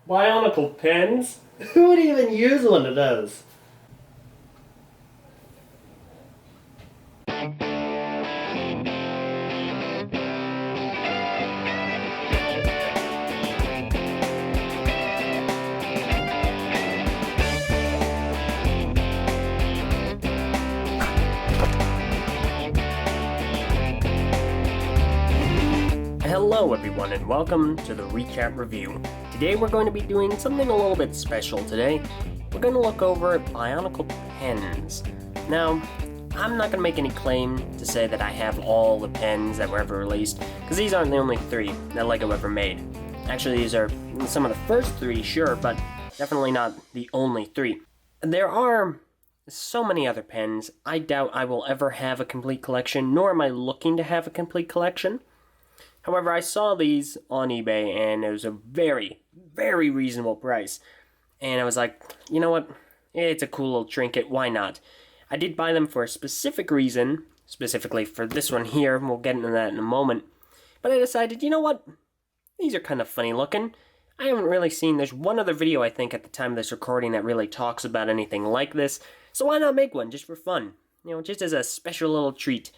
Bionicle pens? Who would even use one of those? Hello everyone and welcome to the recap review. Today we're going to be doing something a little bit special today. We're going to look over at Bionicle pens. Now, I'm not going to make any claim to say that I have all the pens that were ever released, because these aren't the only 3 that LEGO ever made. Actually, these are some of the first 3, sure, but definitely not the only 3. There are so many other pens, I doubt I will ever have a complete collection, nor am I looking to have a complete collection. However, I saw these on eBay, and it was a very, very reasonable price. And I was like, you know what? It's a cool little trinket, why not? I did buy them for a specific reason, specifically for this one here, and we'll get into that in a moment. But I decided, you know what? These are kind of funny looking. I haven't really seen, there's one other video I think at the time of this recording that really talks about anything like this. So why not make one, just for fun? You know, just as a special little treat,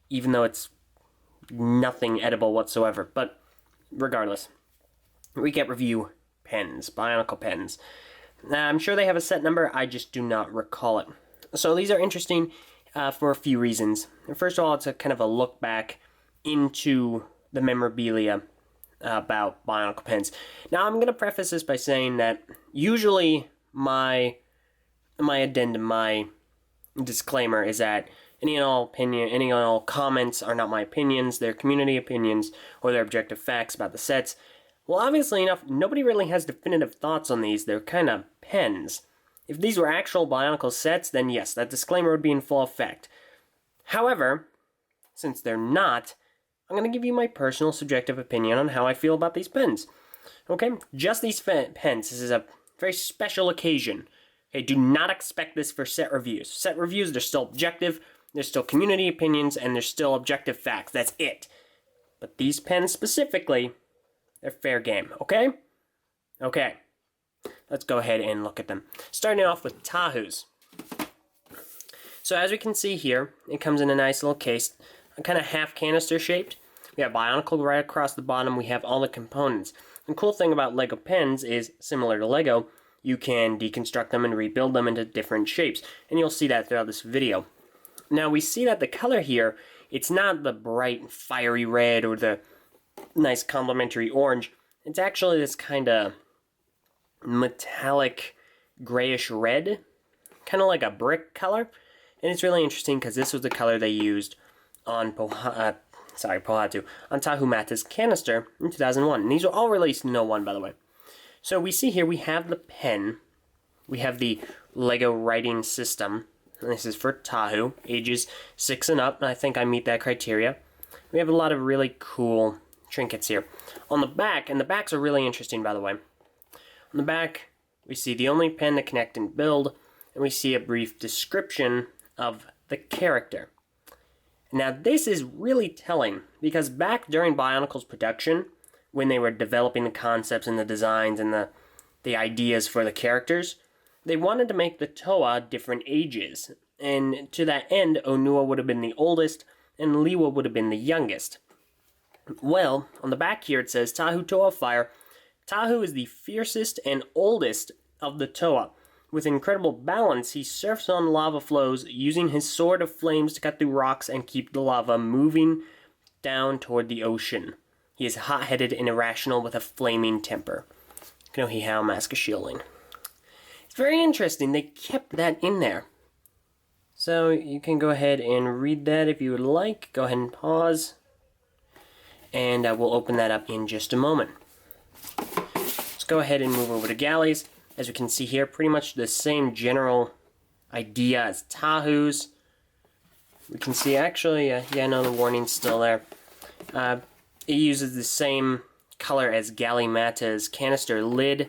even though it's nothing edible whatsoever, but regardless. Recap review pens, Bionicle pens. Now, I'm sure they have a set number, I just do not recall it. So these are interesting for a few reasons. First of all, it's a kind of a look back into the memorabilia about Bionicle pens. Now, I'm going to preface this by saying that usually my addendum, my disclaimer is that any and all comments are not my opinions, they're community opinions, or they're objective facts about the sets. Well, obviously enough, nobody really has definitive thoughts on these, they're kind of pens. If these were actual Bionicle sets, then yes, that disclaimer would be in full effect. However, since they're not, I'm going to give you my personal subjective opinion on how I feel about these pens. Okay, just these pens, this is a very special occasion. Okay, do not expect this for set reviews. Set reviews, they're still objective, there's still community opinions, and there's still objective facts. That's it. But these pens specifically, they're fair game, okay? Okay. Let's go ahead and look at them. Starting off with Tahu's. So as we can see here, it comes in a nice little case, kind of half canister shaped. We have Bionicle right across the bottom. We have all the components. The cool thing about LEGO pens is, similar to LEGO, you can deconstruct them and rebuild them into different shapes. And you'll see that throughout this video. Now we see that the color here, it's not the bright fiery red or the nice complementary orange. It's actually this kind of metallic grayish red, kind of like a brick color. And it's really interesting because this was the color they used on on Tahu Mata's canister in 2001. And these were all released in 01, by the way. So we see here we have the pen, we have the LEGO writing system. This is for Tahu, ages 6 and up, and I think I meet that criteria. We have a lot of really cool trinkets here. On the back, and the backs are really interesting, by the way. On the back, we see the only pen to connect and build, and we see a brief description of the character. Now, this is really telling, because back during Bionicle's production, when they were developing the concepts and the designs and the ideas for the characters, they wanted to make the Toa different ages, and to that end, Onua would have been the oldest, and Liwa would have been the youngest. Well, on the back here it says, Tahu Toa Fire. Tahu is the fiercest and oldest of the Toa. With incredible balance, he surfs on lava flows, using his sword of flames to cut through rocks and keep the lava moving down toward the ocean. He is hot-headed and irrational with a flaming temper. Kanohi Howl, Mask of Shielding. It's very interesting, they kept that in there. So you can go ahead and read that if you would like. Go ahead and pause. And we'll open that up in just a moment. Let's go ahead and move over to galleys. As we can see here, pretty much the same general idea as Tahu's. We can see actually, yeah, no, the warning's still there. It uses the same color as Galley Mata's canister lid.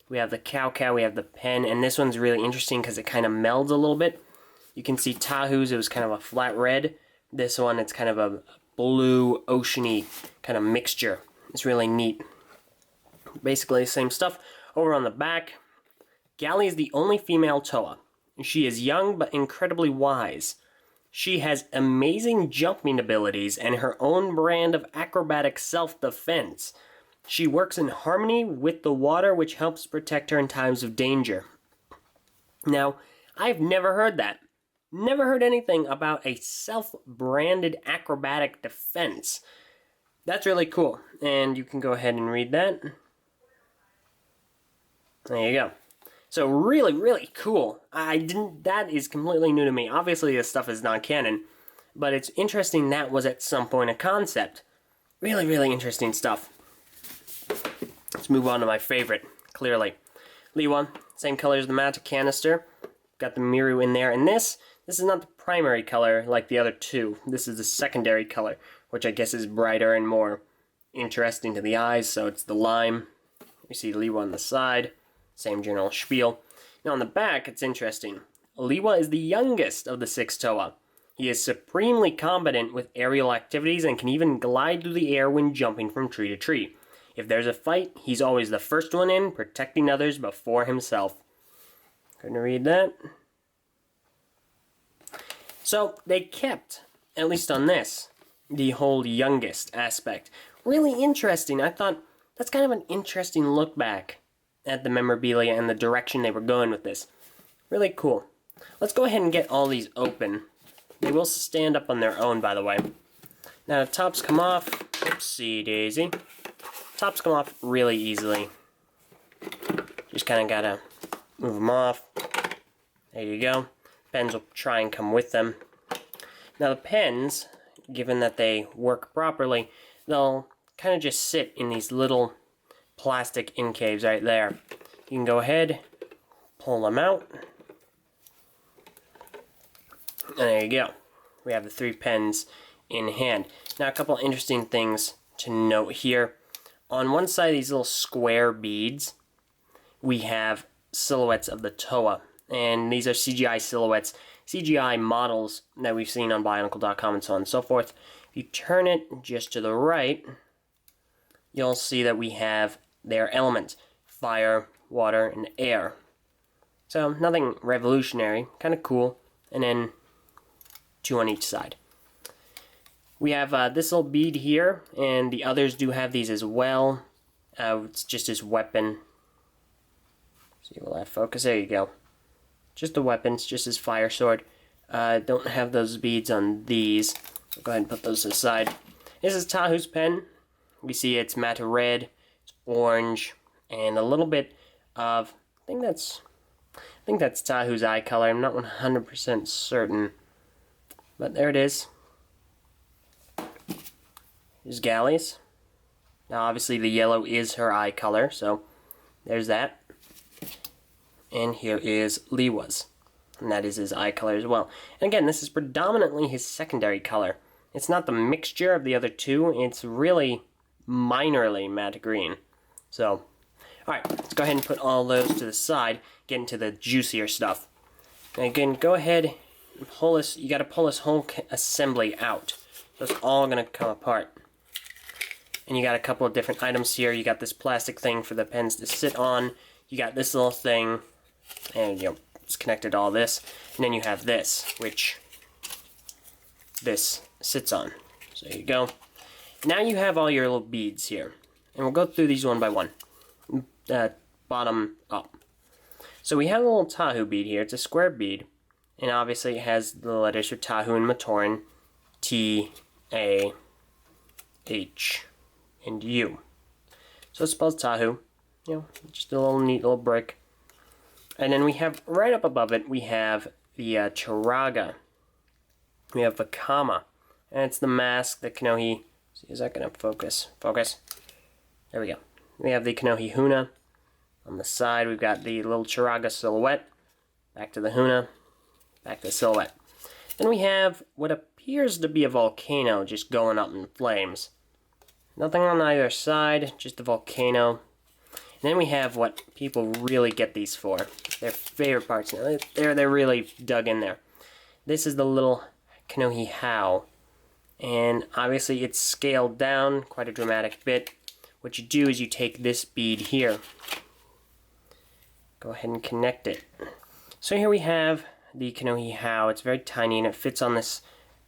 We have the cow, we have the pen, and this one's really interesting because it kind of melds a little bit. You can see Tahu's, it was kind of a flat red. This one, it's kind of a blue, oceany kind of mixture. It's really neat. Basically the same stuff. Over on the back, Galley is the only female Toa. She is young but incredibly wise. She has amazing jumping abilities and her own brand of acrobatic self-defense. She works in harmony with the water, which helps protect her in times of danger. Now, I've never heard that. Never heard anything about a self-branded acrobatic defense. That's really cool. And you can go ahead and read that. There you go. So really, really cool. That is completely new to me. Obviously this stuff is not canon, but it's interesting that was at some point a concept. Really, really interesting stuff. Let's move on to my favorite, clearly. Liwa, same color as the magic canister. Got the Miru in there, and this is not the primary color like the other two. This is the secondary color, which I guess is brighter and more interesting to the eyes, so it's the lime. You see Liwa on the side, same general spiel. Now on the back, it's interesting. Liwa is the youngest of the 6 Toa. He is supremely competent with aerial activities and can even glide through the air when jumping from tree to tree. If there's a fight, he's always the first one in, protecting others before himself. Going to read that. So, they kept, at least on this, the whole youngest aspect. Really interesting. I thought, that's kind of an interesting look back at the memorabilia and the direction they were going with this. Really cool. Let's go ahead and get all these open. They will stand up on their own, by the way. Now, the tops come off. Oopsie daisy. Tops come off really easily. Just kind of gotta move them off. There you go. Pens will try and come with them. Now the pens, given that they work properly, they'll kind of just sit in these little plastic incaves right there. You can go ahead, pull them out. And there you go. We have the 3 pens in hand. Now a couple interesting things to note here. On one side of these little square beads, we have silhouettes of the Toa. And these are CGI silhouettes, CGI models that we've seen on Bionicle.com and so on and so forth. If you turn it just to the right, you'll see that we have their elements. Fire, water, and air. So nothing revolutionary, kind of cool. And then 2 on each side. We have this little bead here, and the others do have these as well. It's just his weapon. See, will that focus? There you go. Just the weapons, just his fire sword. Don't have those beads on these. I'll go ahead and put those aside. This is Tahu's pen. We see it's matte red, it's orange, and a little bit of, I think that's Tahu's eye color. I'm not 100% certain, but there it is. Here's Galley's. Now obviously the yellow is her eye color, so there's that. And here is Liwa's, and that is his eye color as well. And again, this is predominantly his secondary color. It's not the mixture of the other two, it's really minorly matte green. So, alright, let's go ahead and put all those to the side, get into the juicier stuff. And again, go ahead and pull this, you gotta pull this whole assembly out. So it's all gonna come apart. And you got a couple of different items here. You got this plastic thing for the pens to sit on. You got this little thing, and you know, it's connected to all this. And then you have this, which this sits on. So there you go. Now you have all your little beads here. And we'll go through these one by one. Bottom up. So we have a little Tahu bead here. It's a square bead. And obviously it has the letters for Tahu and Matoran. T, A, H, and U. So it spells Tahu. You know, just a little neat little brick. And then we have, right up above it, we have the Draaga. We have Vakama. And it's the mask that Kanohi... See, is that going to focus? Focus. There we go. We have the Kanohi Huna. On the side, we've got the little Draaga silhouette. Back to the Huna. Back to the silhouette. Then we have what appears to be a volcano just going up in flames. Nothing on either side, just a volcano. And then we have what people really get these for. Their favorite parts. They're really dug in there. This is the little Kanohi Howl. And obviously it's scaled down quite a dramatic bit what you do is you take this bead here. Go ahead and connect it. So here we have the Kanohi Howl. It's very tiny and it fits on this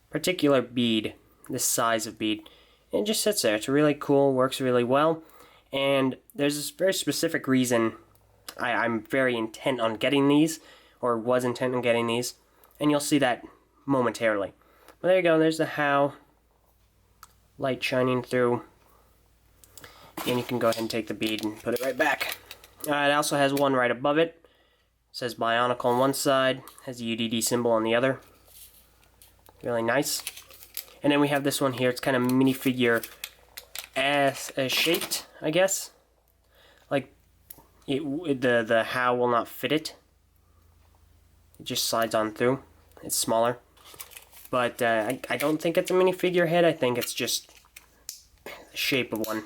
particular bead, this size of bead. And it just sits there. It's really cool, works really well. And there's this very specific reason I'm very intent on getting these, or was intent on getting these. And you'll see that momentarily. Well, there you go. There's the Howl. Light shining through. And you can go ahead and take the bead and put it right back. It also has one right above it. It says Bionicle on one side, has the UDD symbol on the other. Really nice. And then we have this one here. It's kind of minifigure shaped, I guess. Like the Howl will not fit it. It just slides on through. It's smaller. But I don't think it's a minifigure head. I think it's just the shape of one.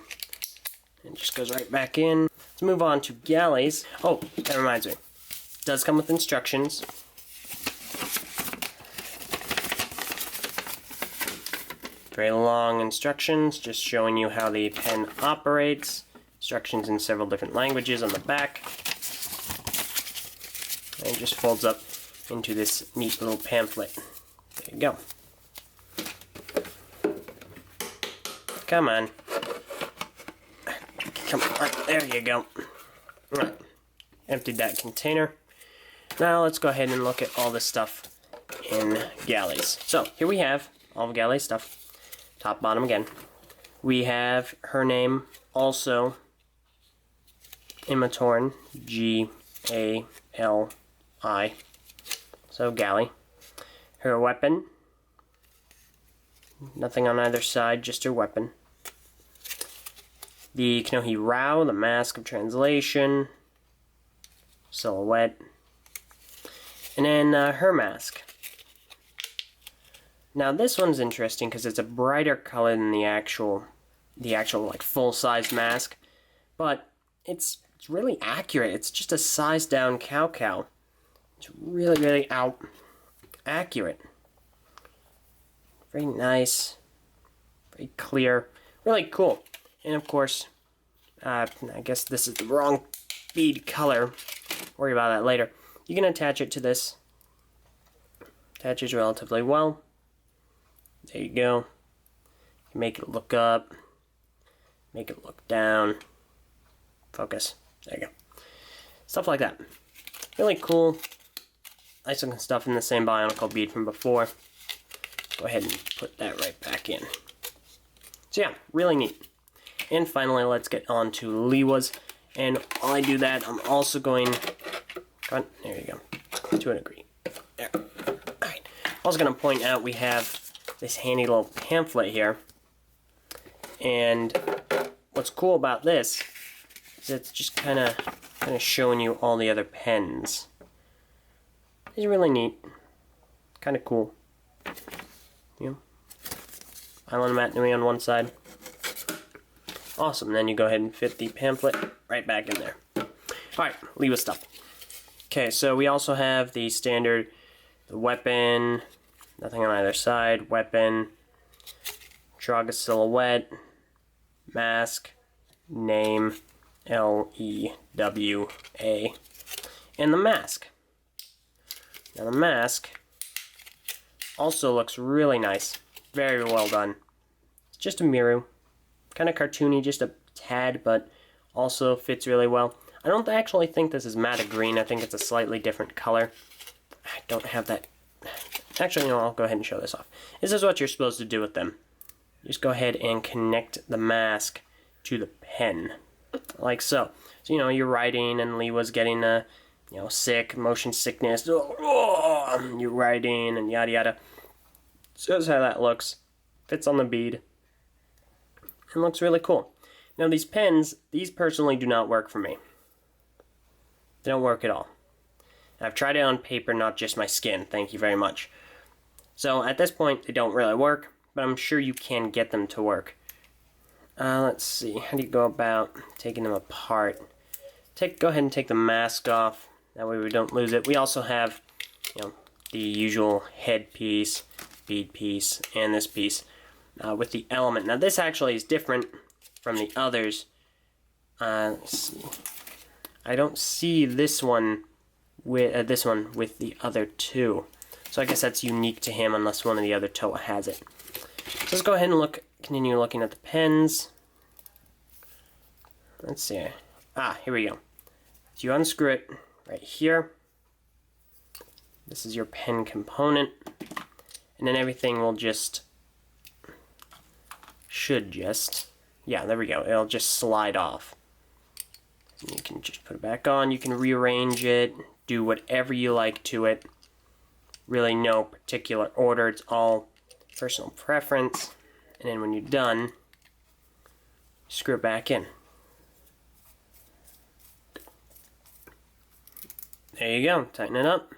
And it just goes right back in. Let's move on to galleys. Oh, that reminds me. It does come with instructions. Very long instructions, just showing you how the pen operates. Instructions in several different languages on the back. And it just folds up into this neat little pamphlet. There you go. Come on. Come on, there you go. Alright, emptied that container. Now let's go ahead and look at all this stuff in galleys. So here we have all of Galley's stuff. Top, bottom again. We have her name also Immatorn, G-A-L-I. So Galley. Her weapon. Nothing on either side, just her weapon. The Kanohi Howl, the Mask of Translation, silhouette, and then her mask. Now this one's interesting because it's a brighter color than the actual like full-size mask, but it's really accurate. It's just a sized down cow. It's really accurate. Very nice, very clear, really cool. And of course, I guess this is the wrong bead color. Worry about that later. You can attach it to this. Attaches relatively well. There you go. You can make it look up. Make it look down. Focus. There you go. Stuff like that. Really cool. Nice looking stuff in the same Bionicle bead from before. Go ahead and put that right back in. So yeah, really neat. And finally, let's get on to Liwa's. And while I do that, I'm also going... There you go. To a degree. There. Alright. Also going to point out we have this handy little pamphlet here. And what's cool about this is it's just kind of showing you all the other pens. It's really neat. Kind of cool. You know? Island Mat Nui on one side. Awesome, then you go ahead and fit the pamphlet right back in there. Alright, Liwa stuff. Okay, so we also have the standard, the weapon, nothing on either side, weapon, Draaga silhouette, mask, name, L-E-W-A, and the mask. Now the mask also looks really nice, very well done. It's just a Miru. Kind of cartoony, just a tad, but also fits really well. I don't actually think this is matte green. I think it's a slightly different color. I don't have that. Actually, no, I'll go ahead and show this off. This is what you're supposed to do with them. Just go ahead and connect the mask to the pen, like so. So, you know, you're writing and Liwa's getting sick, motion sickness. You're writing and yada yada. So that's how that looks. Fits on the bead. And looks really cool. Now these pens, these personally do not work for me. They don't work at all. I've tried it on paper, not just my skin. Thank you very much. So at this point, they don't really work, but I'm sure you can get them to work. Let's see. How do you go about taking them apart? Go ahead and take the mask off. That way we don't lose it. We also have, the usual head piece, bead piece, and this piece. With the element. Now this actually is different from the others Let's see. I don't see this one with the other two. So I guess that's unique to him unless one of the other Toa has it. So let's go ahead and continue looking at the pens. Let's see. Here we go. So you unscrew it right here. This is your pen component. And then everything will yeah, there we go. It'll just slide off. And you can just put it back on. You can rearrange it, do whatever you like to it. Really no particular order. It's all personal preference. And then when you're done, screw it back in. There you go. Tighten it up.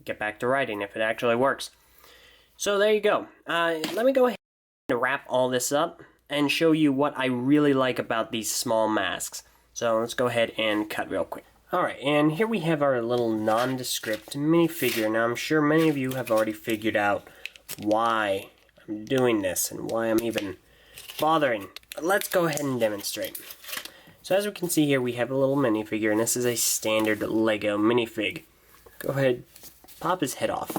Get back to writing if it actually works. So there you go. Let me go ahead and wrap all this up and show you what I really like about these small masks. So let's go ahead and cut real quick. Alright, and here we have our little nondescript minifigure. Now I'm sure many of you have already figured out why I'm doing this and why I'm even bothering. But let's go ahead and demonstrate. So as we can see here, we have a little minifigure, and this is a standard Lego minifig. Go ahead, pop his head off.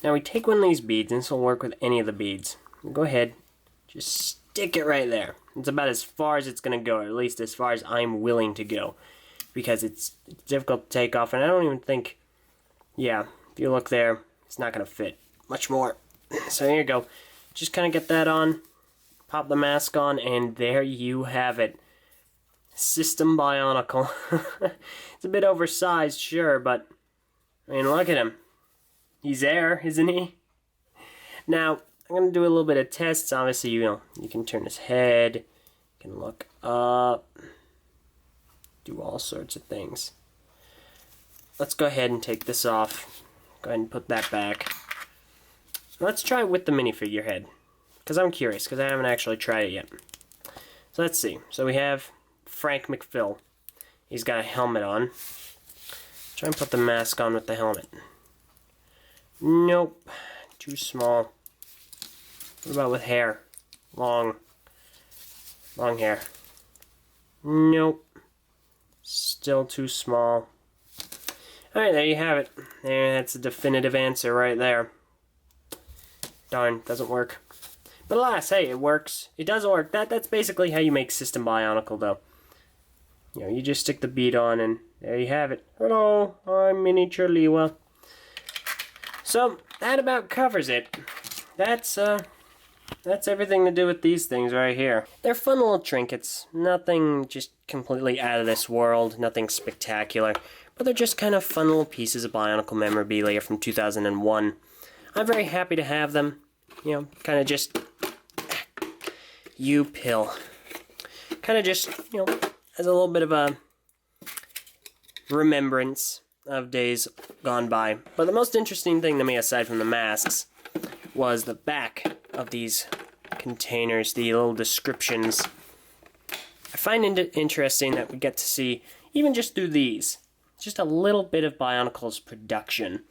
Now we take one of these beads, and this will work with any of the beads. Go ahead, just stick it right there. It's about as far as it's going to go, or at least as far as I'm willing to go. Because it's difficult to take off, and I don't even think, yeah, if you look there, it's not going to fit much more. So here you go. Just kind of get that on, pop the mask on, and there you have it. System Bionicle. It's a bit oversized, sure, but, I mean, look at him. He's there, isn't he? Now, I'm going to do a little bit of tests. Obviously, you can turn his head, you can look up, do all sorts of things. Let's go ahead and take this off. Go ahead and put that back. Let's try it with the minifigure head, because I'm curious, because I haven't actually tried it yet. So let's see. So we have Frank McPhill. He's got a helmet on. Try and put the mask on with the helmet. Nope. Too small. What about with hair? Long hair. Nope. Still too small. Alright, there you have it. That's a definitive answer right there. Darn, doesn't work. But alas, hey, it works. It does work. That's basically how you make System Bionicle, though. You just stick the bead on, and there you have it. Hello, I'm Miniature Liwa. So, that about covers it. That's everything to do with these things right here. They're fun little trinkets. Nothing just completely out of this world. Nothing spectacular. But they're just kind of fun little pieces of Bionicle memorabilia from 2001. I'm very happy to have them. Kind of just... You pill. Kind of just, as a little bit of a remembrance of days gone by. But the most interesting thing to me, aside from the masks, was the back of these containers, the little descriptions. I find it interesting that we get to see, even just through these, just a little bit of Bionicle's production.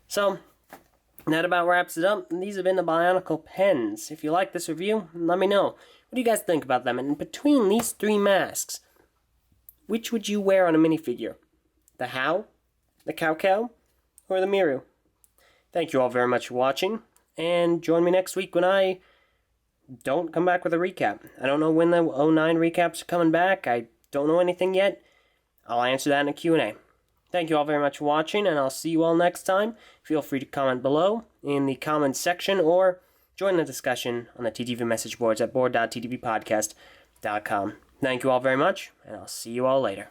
So, that about wraps it up. And these have been the Bionicle pens. If you like this review, let me know. What do you guys think about them? And between these three masks, which would you wear on a minifigure? The Howl, the Cow, or the Miru? Thank you all very much for watching, and join me next week when I don't come back with a recap. I don't know when the 09 recaps are coming back. I don't know anything yet. I'll answer that in a Q&A. Thank you all very much for watching, and I'll see you all next time. Feel free to comment below in the comments section, or join the discussion on the TTV message boards at board.ttbpodcast.com. Thank you all very much, and I'll see you all later.